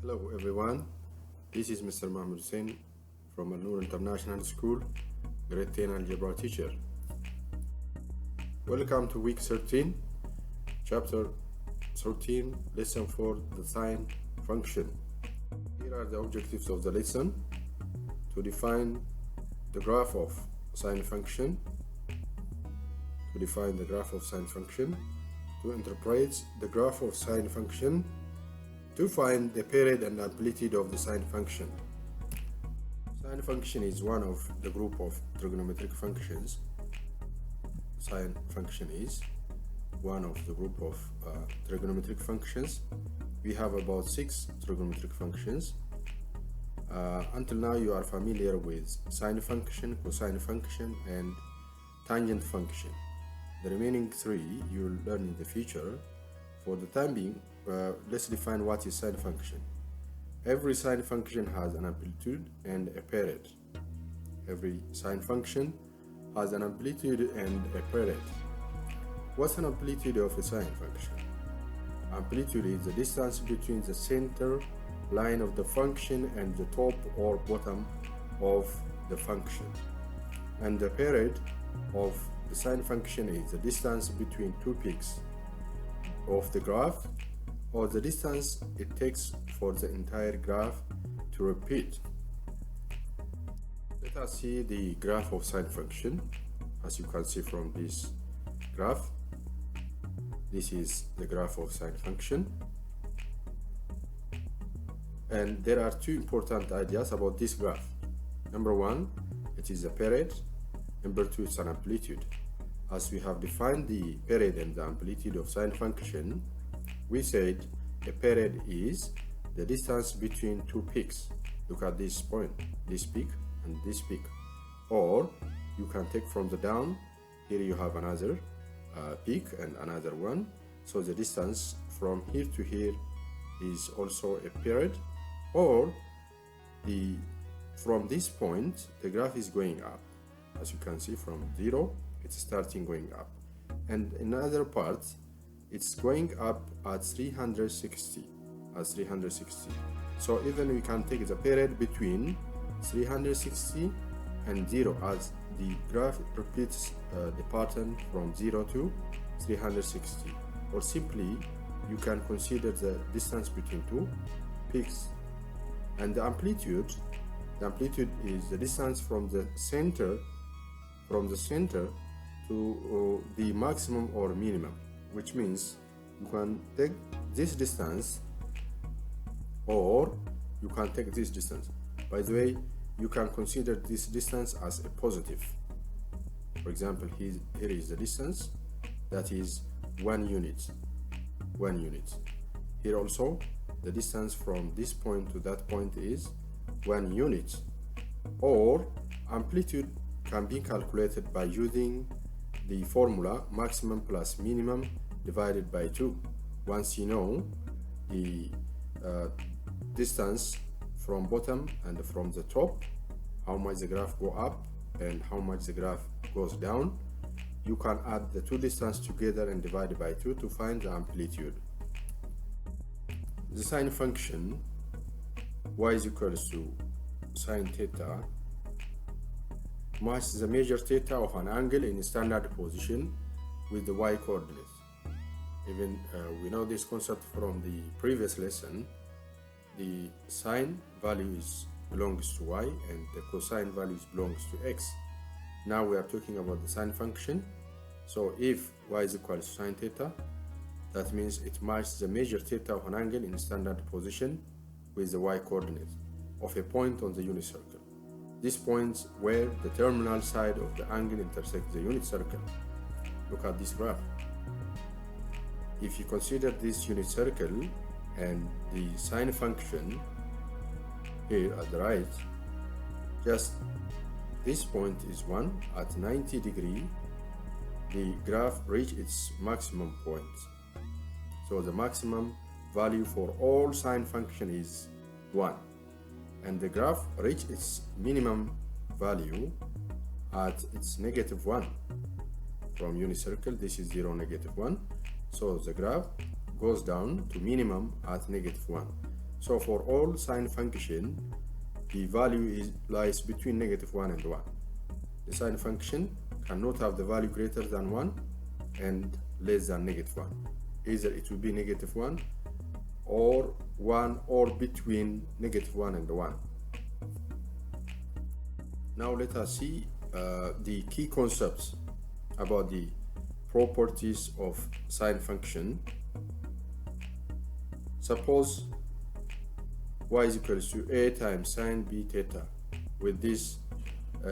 Hello everyone, this is Mr. Mahmoud Sine from Al Noor International School, grade 10 algebra teacher. Welcome to week 13, chapter 13, lesson 4, the sine function. Here are the objectives of the lesson: to define the graph of sine function, to interpret the graph of sine function, to find the period and amplitude of the sine function. Sine function is one of the group of trigonometric functions. Sine function is one of the group of trigonometric functions. We have about 6 trigonometric functions. Until now you are familiar with sine function, cosine function, and tangent function. The remaining 3 you will learn in the future. For the time being, let's define what is sine function. Every sine function has an amplitude and a period. Every sine function has an amplitude and a period. What's an amplitude of a sine function? Amplitude is the distance between the center line of the function and the top or bottom of the function. And the period of the sine function is the distance between two peaks of the graph, or the distance it takes for the entire graph to repeat. Let us see the graph of sine function. As you can see from this graph, this is the graph of sine function, and there are 2 important ideas about this graph. Number 1, it is a period. Number 2, it's an amplitude. As we have defined the period and the amplitude of sine function, we said a period is the distance between 2 peaks. Look at this point, this peak and this peak. Or you can take from the down, here you have another peak and another one. So the distance from here to here is also a period. Or from this point, the graph is going up. As you can see, from 0, it's starting going up, and another part it's going up at 360. So even we can take the period between 360 and 0, as the graph repeats the pattern from 0 to 360. Or simply you can consider the distance between 2 peaks. And the amplitude is the distance from the center to the maximum or minimum, which means you can take this distance or you can take this distance. By the way, you can consider this distance as a positive. For example, here is the distance, that is 1 unit. Here also the distance from this point to that point is 1 unit. Or amplitude can be calculated by using the formula maximum plus minimum divided by 2. Once you know the distance from bottom and from the top, how much the graph go up and how much the graph goes down, you can add the 2 distances together and divide by 2 to find the amplitude. The sine function y is equals to sine theta matches the measure theta of an angle in standard position with the y coordinate. Even we know this concept from the previous lesson. The sine value belongs to y and the cosine value belongs to x. Now we are talking about the sine function. So if y is equal to sine theta, that means it matches the measure theta of an angle in standard position with the y coordinate of a point on the unit circle. This point where the terminal side of the angle intersects the unit circle. Look at this graph. If you consider this unit circle and the sine function here at the right, just this point is 1 at 90 degrees, the graph reaches its maximum point. So the maximum value for all sine function is 1. And the graph reaches its minimum value at its -1. From unit circle, this is 0, -1. So the graph goes down to minimum at -1. So for all sine function, the value lies between -1 and 1. The sine function cannot have the value greater than 1 and less than -1. Either it will be -1 or 1 or between -1 and 1. Now let us see the key concepts about the properties of sine function. Suppose y is equals to a times sine b theta. With these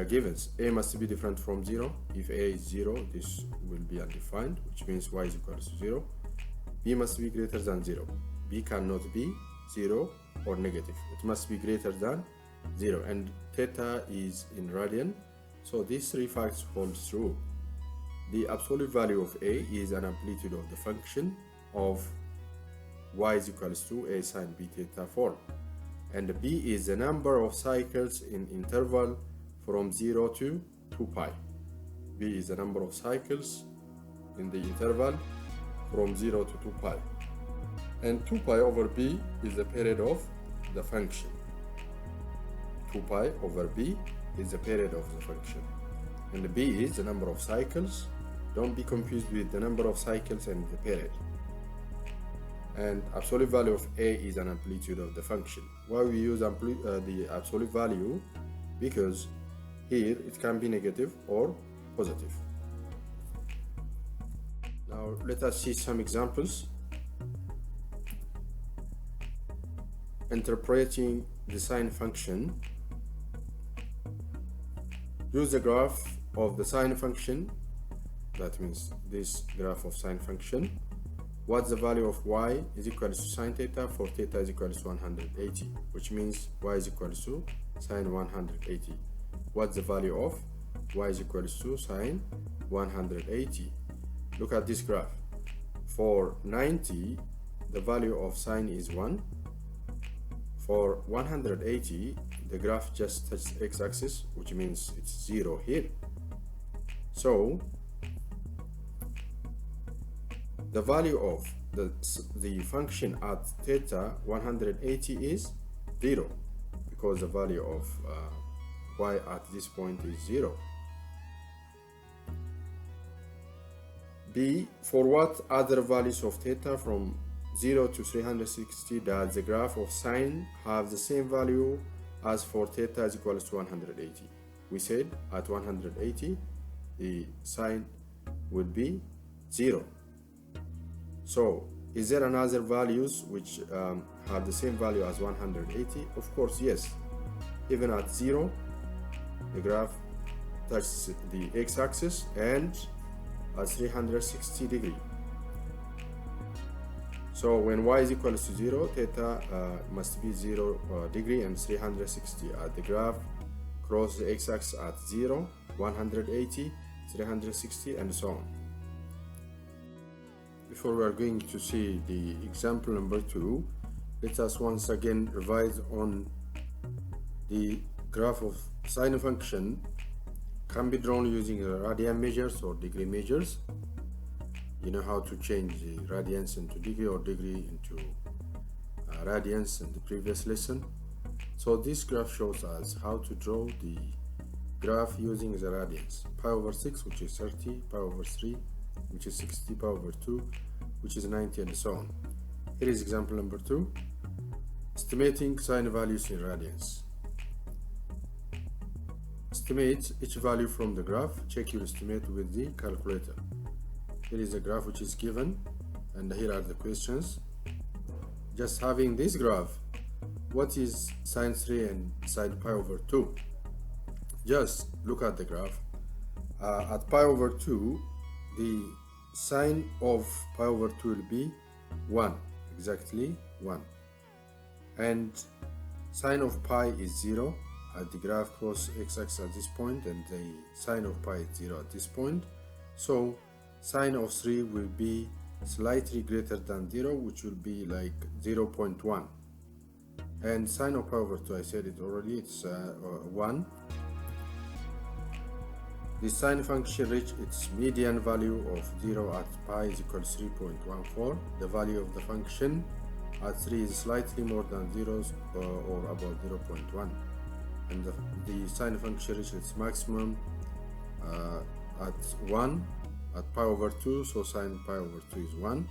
givens, a must be different from 0. If a is 0, this will be undefined, which means y is equals to 0. B must be greater than 0. B cannot be 0 or negative. It must be greater than 0, and theta is in radian, so these three facts hold true. The absolute value of a is an amplitude of the function of y is equals to a sine b theta form, and b is the number of cycles in interval from 0 to 2 pi. B is the number of cycles in the interval from 0 to 2 pi, and 2 pi over b is the period of the function. 2 pi over b is the period of the function, and b is the number of cycles. Don't be confused with the number of cycles and the period. And absolute value of a is an amplitude of the function. Why we use the absolute value? Because here it can be negative or positive. Now let us see some examples interpreting the sine function. Use the graph of the sine function. That means this graph of sine function. What's the value of y is equals to sine theta for theta is equals to 180, which means y is equals to sine 180. What's the value of y is equals to sine 180? Look at this graph. For 90, the value of sine is 1. For 180, the graph just touches x-axis, which means it's 0 here. So the value of the function at theta 180 is 0, because the value of y at this point is 0. B, for what other values of theta from 0 to 360 does the graph of sine have the same value as for theta is equals to 180? We said at 180 the sine will be 0. So is there another values which have the same value as 180? Of course, yes. Even at 0, the graph touches the x-axis and at 360 degrees. So when y is equals to 0, theta must be 0 degree and 360. The graph crosses the x-axis at 0, 180, 360, and so on. Before we are going to see the example number 2, let us once again revise on the graph of sine function. Can be drawn using radian measures or degree measures. You know how to change the radians into degree or degree into radians in the previous lesson. So this graph shows us how to draw the graph using the radians. Pi over 6, which is 30, pi over 3, which is 60, pi over 2, which is 90, and so on. Here is example number 2. Estimating sine values in radians. Estimate each value from the graph. Check your estimate with the calculator. Here is the graph which is given, and here are the questions. Just having this graph, what is sine 3 and sine pi over 2? Just look at the graph. At pi over 2, the sine of pi over 2 will be 1, exactly 1. And sine of pi is 0. The graph crosses x-axis at this point, and the sine of pi is 0 at this point. So sine of 3 will be slightly greater than 0, which will be like 0.1. And sine of pi over 2, I said it already, it's 1. The sine function reached its median value of 0 at pi is equals to 3.14. The value of the function at 3 is slightly more than 0 or about 0.1, and the sine function reaches its maximum at 1 at pi over 2, so sine pi over 2 is 1.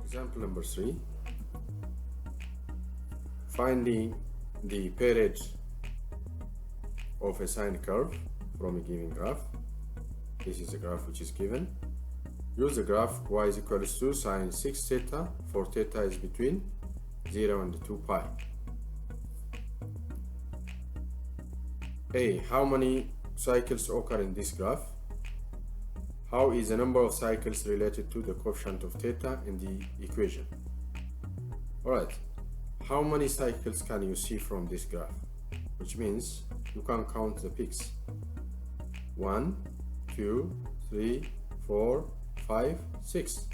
Example number 3, finding the period of a sine curve from a given graph. This is a graph which is given. Use the graph y is equals to sine 6 theta, for theta is between 0 and 2 pi. A. How many cycles occur in this graph? How is the number of cycles related to the coefficient of theta in the equation? Alright, how many cycles can you see from this graph? Which means you can count the peaks. 1, 2, 3, 4, 5, 6.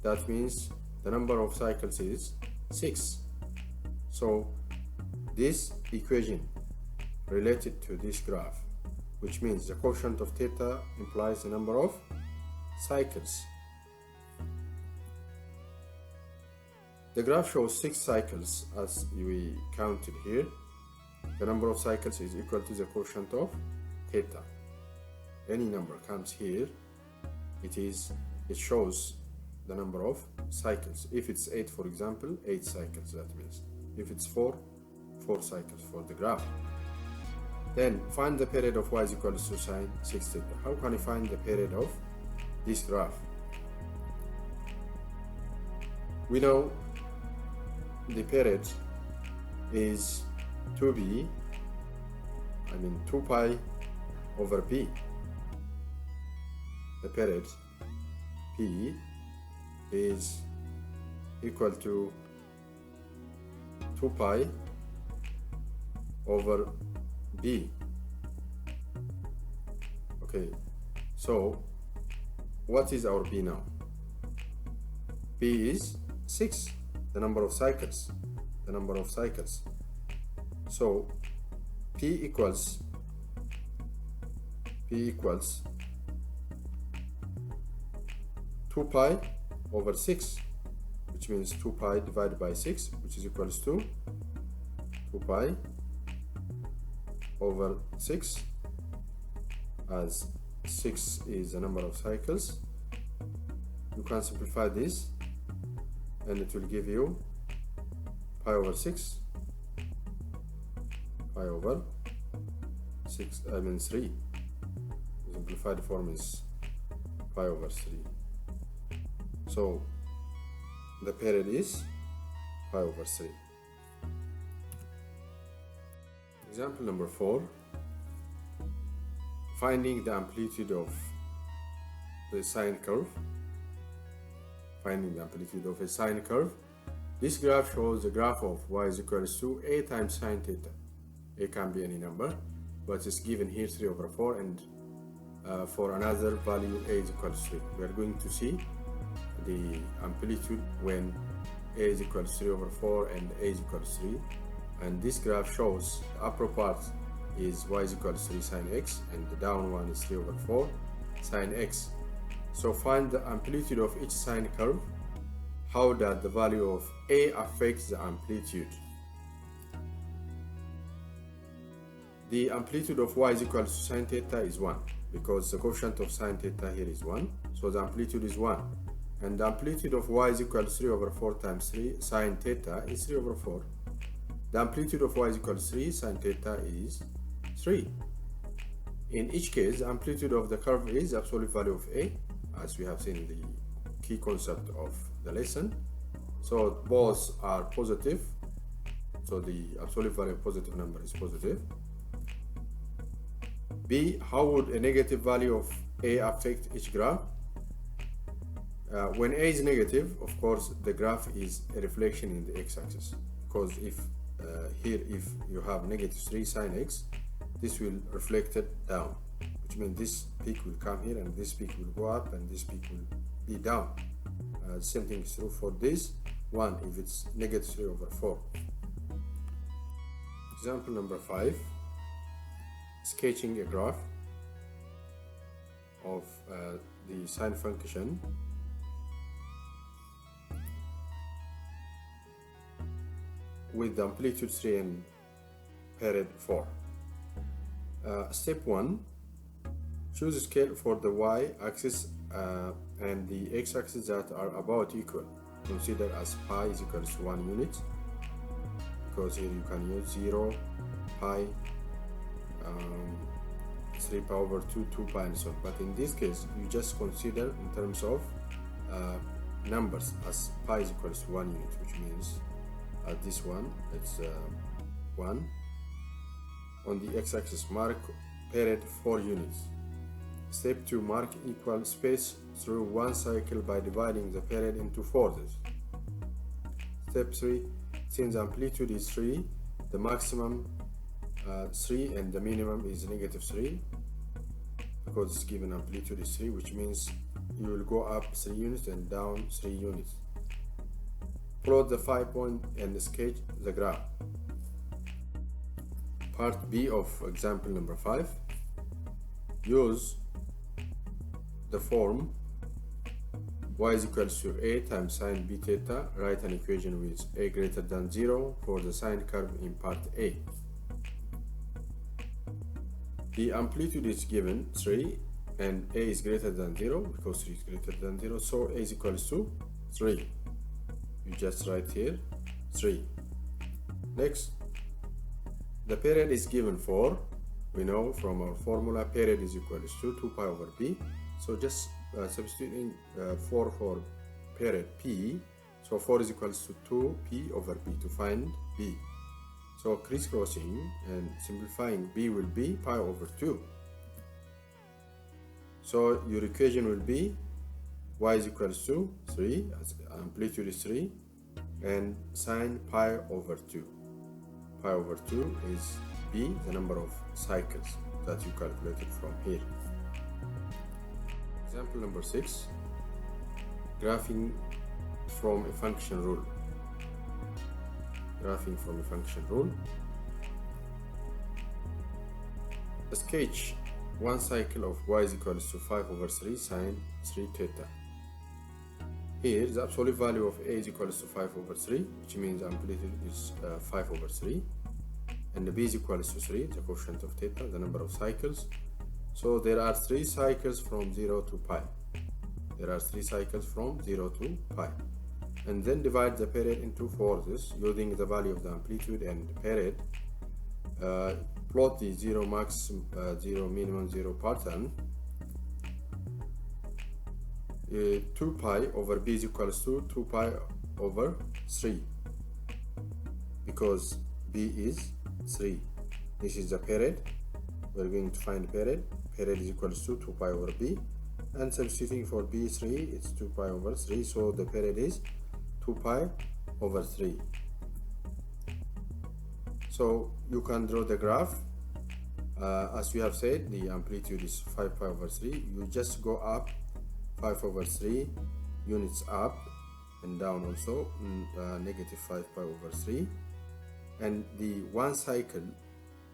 That means the number of cycles is 6. So this equation related to this graph, which means the coefficient of theta implies the number of cycles. The graph shows 6 cycles as we counted here. The number of cycles is equal to the coefficient of theta. Any number comes here, it shows the number of cycles. If it's 8, for example, 8 cycles, that means. If it's 4, 4 cycles for the graph. Then find the period of y is equals to sine 6 theta. How can I find the period of this graph? We know the period is 2 pi over p. The period p is equal to 2 pi over b. Okay, so what is our b now? B is 6, the number of cycles. So p equals 2 pi over 6, which means 2 pi divided by 6, which is equals to 2 pi over 6, as 6 is the number of cycles. You can simplify this and it will give you pi over 6, pi over 6, 3. The simplified form is pi over 3. So the period is pi over 3. Example number 4, finding the amplitude of the sine curve. Finding the amplitude of a sine curve. This graph shows the graph of y is equals to a times sine theta. A can be any number, but it's given here 3 over 4, and for another value a is equals to 3. We are going to see the amplitude when a is equals to 3 over 4 and a is equals to 3. And this graph shows the upper part is y is equals to 3 sine x, and the down one is 3 over 4 sine x. So find the amplitude of each sine curve. How does the value of a affect the amplitude? The amplitude of y is equals to sine theta is 1, because the coefficient of sine theta here is 1, so the amplitude is 1. And the amplitude of y is equals to 3 over 4 times 3 sine theta is 3 over 4. The amplitude of y is equals to 3 sine theta is 3. In each case, the amplitude of the curve is the absolute value of a, as we have seen in the key concept of the lesson. So both are positive, so the absolute value of positive number is positive. B, how would a negative value of a affect each graph? When a is negative, of course, the graph is a reflection in the x-axis, because if you have negative 3 sine x, this will reflect it down, which means this peak will come here and this peak will go up and this peak will be down. Same thing is true for this one if it's negative 3 over 4. Example number 5, sketching a graph. of the sine function with the amplitude 3 and period 4. Step 1, choose a scale for the y-axis and the x-axis that are about equal. Consider as pi is equals to 1 unit, because here you can use 0, pi, 3 pi over 2, 2 pi and so on. But in this case, you just consider in terms of numbers as pi is equals to 1 unit, which means this one, it's 1. On the x-axis, mark period 4 units. Step 2, mark equal space through one cycle by dividing the period into fourths. Step 3, since the amplitude is 3, the maximum 3 and the minimum is negative 3, because it's given amplitude is 3, which means you will go up 3 units and down 3 units. Plot the 5 point and sketch the graph. Part B of example number 5. Use the form y is equals to a times sine b theta. Write an equation with a greater than 0 for the sine curve in part A. The amplitude is given 3 and a is greater than 0, because 3 is greater than 0, so a is equals to 3. You just write here 3. Next, the period is given 4. We know from our formula period is equals to 2 pi over b. So just substituting 4 for period p. So 4 is equals to 2p over b to find b. So crisscrossing and simplifying b will be pi over 2. So your equation will be y is equals to 3, as amplitude is 3, and sine pi over 2. Pi over 2 is b, the number of cycles that you calculated from here. Example number 6, graphing from a function rule. Graphing from a function rule. Sketch one cycle of y is equals to 5 over 3 sine 3 theta. Here the absolute value of a is equals to 5 over 3, which means amplitude is 5 over 3, and the b is equals to 3, the coefficient of theta, the number of cycles. So there are 3 cycles from 0 to pi. There are 3 cycles from 0 to pi. And then divide the period into fourths using the value of the amplitude and period. Plot the 0 max, 0 minimum, 0 pattern. 2 pi over b is equals to 2 pi over 3, because b is 3. This is the period. We're going to find period. Period is equals to 2 pi over b, and substituting for b 3, it's 2 pi over 3, so the period is 2 pi over 3. So you can draw the graph. As we have said, the amplitude is 5 pi over 3. You just go up 5 over 3 units up and down also, negative 5 pi over 3, and the one cycle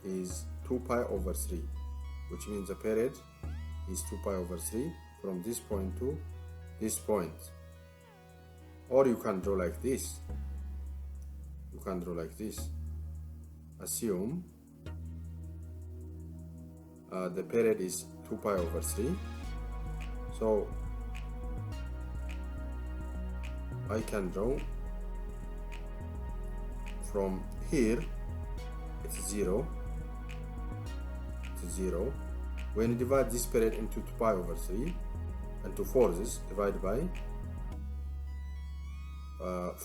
is 2 pi over 3, which means the period is 2 pi over 3 from this point to this point. Or you can draw like this. You can draw like this. Assume the period is 2 pi over 3. So I can draw from here, it's 0. It's 0. When you divide this period into 2 pi over 3 and to fourths, divide by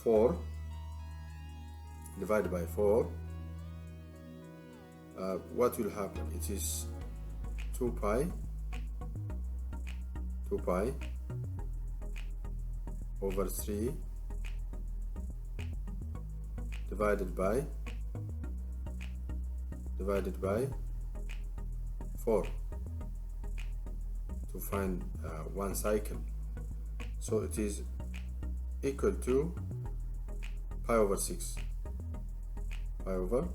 4, divided by 4, what will happen? It is 2 pi over 3 divided by 4 to find one cycle. So it is equal to pi over 6. Pi over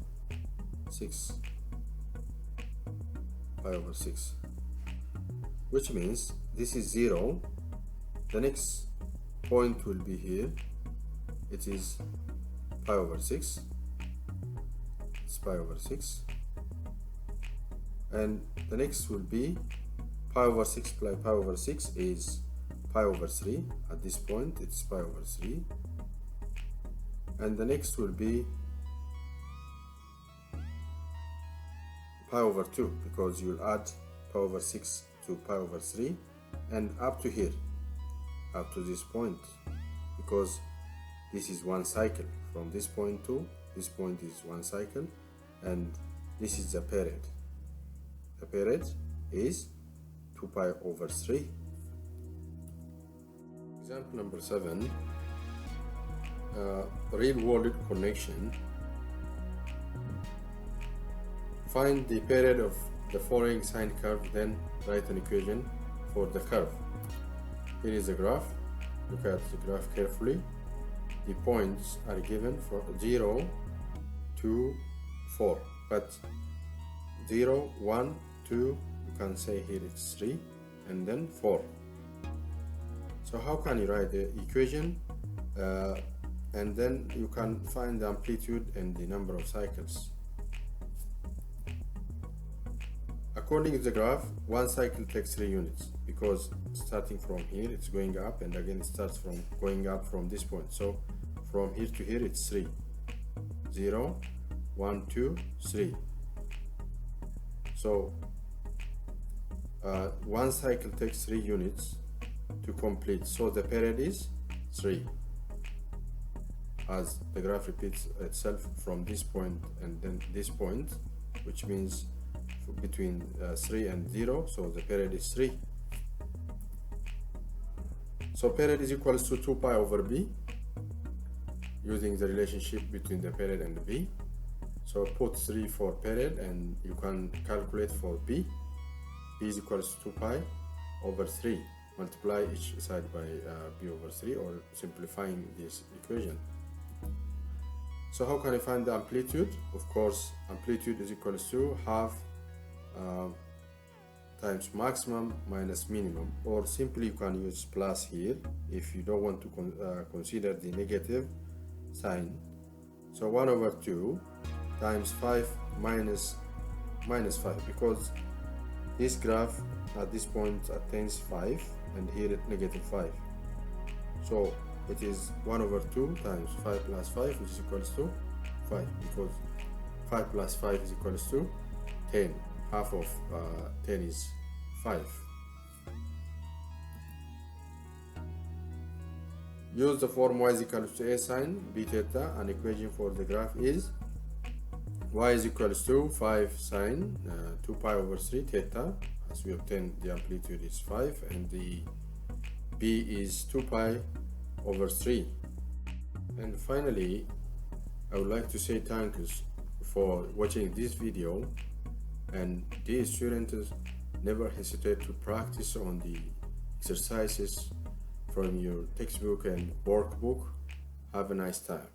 6. which means this is 0. The next point will be here. It is pi over 6. It's pi over 6. And the next will be pi over 6 plus pi over 6 is pi over 3. At this point it's pi over 3. And the next will be pi over 2, because you'll add pi over 6 to pi over 3 and up to here, up to this point, because this is one cycle. From this point to this point is one cycle, and this is the period. The period is 2 pi over 3. Example number 7, real-world connection. Find the period of the following sine curve, then write an equation for the curve. Here is the graph. Look at the graph carefully. The points are given for 0, 2, 4, but 0, 1, 2, you can say here it's 3, and then 4. So how can you write the equation and then you can find the amplitude and the number of cycles? According to the graph, one cycle takes 3 units, because starting from here it's going up, and again it starts from going up from this point. So from here to here it's 3. 0, 1, 2, 3. So one cycle takes 3 units to complete, so the period is 3, as the graph repeats itself from this point and then this point, which means between 3 and 0, so the period is 3. So period is equals to 2 pi over b, using the relationship between the period and the b. So put 3 for period and you can calculate for b. B is equals to 2 pi over 3. Multiply each side by b over 3, or simplifying this equation. So how can I find the amplitude? Of course, amplitude is equals to half times maximum minus minimum, or simply you can use plus here if you don't want to consider the negative sign. So 1 over 2 times 5 minus 5, because this graph at this point attains 5 and here at negative 5. So it is 1 over 2 times 5 plus 5, which is equals to 5, because 5 plus 5 is equals to 10. Half of 10 is 5. Use the form y is equals to a sine b theta. An equation for the graph is y is equals to 5 sine 2 pi over 3 theta, as we obtained the amplitude is 5, and the b is 2 pi over 3. And finally, I would like to say thank you for watching this video, and dear students, never hesitate to practice on the exercises from your textbook and workbook. Have a nice time.